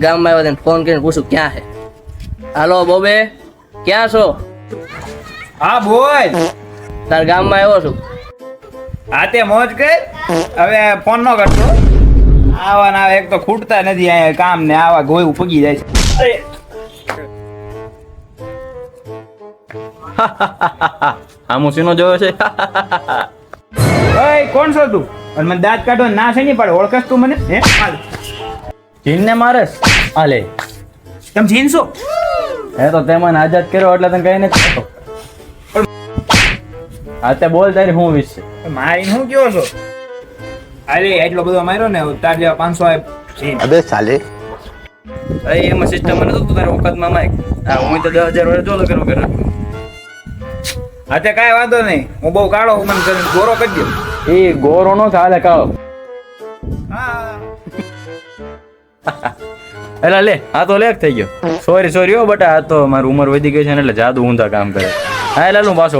ગામમાં આવ્યો તેને ફોન કરીને પૂછું ક્યાં છે. હાલો બોબે, ક્યાં છો? હા બોલ. તાર ગામમાં આવ્યો છું. હા તે મોજ કર. હવે ફોન નો કરતો. આવા ના એક તો ખૂટતા નથી અહીંયા કામ ને આવા ગોયું પગી જાય છે. આમું સીનો જોયો છે. ઓય કોણ છો તું? અને મને દાંત કાઢો ના છે નહીં પડે. ઓળખસ તું મને? હે હાલ. જીનને મારેસ આલે. તમે જીનશો? હે તો તે મને આઝાદ કર્યો એટલે તને કઈ નથી થતો. હા તે બોલ તારી હું વિશ છે. મારી હું કયો છો? અરે એટલો બધો માર્યો ને તાર જેવા 500 જીન. अबे साले એમાં સિસ્ટમ મને તો તારે વખતમાં માઈક હું તો 10,000 વર્ષ જોલો કરો કરે. હા તે કાંઈ વાંધો નહીં. હું બહુ કાળો હું મને કરીને ગોરો કરી દઉં. એ ગોરો નો ચાલે કાળો. હા એલા લે આ તો લેખ થઈ ગયો. સોરી હો બટા, આ તો મારી ઉંમર વધી ગઈ છે ને એટલે જાદુ ઊંધા કામ કરે. હા એલા હું પાછો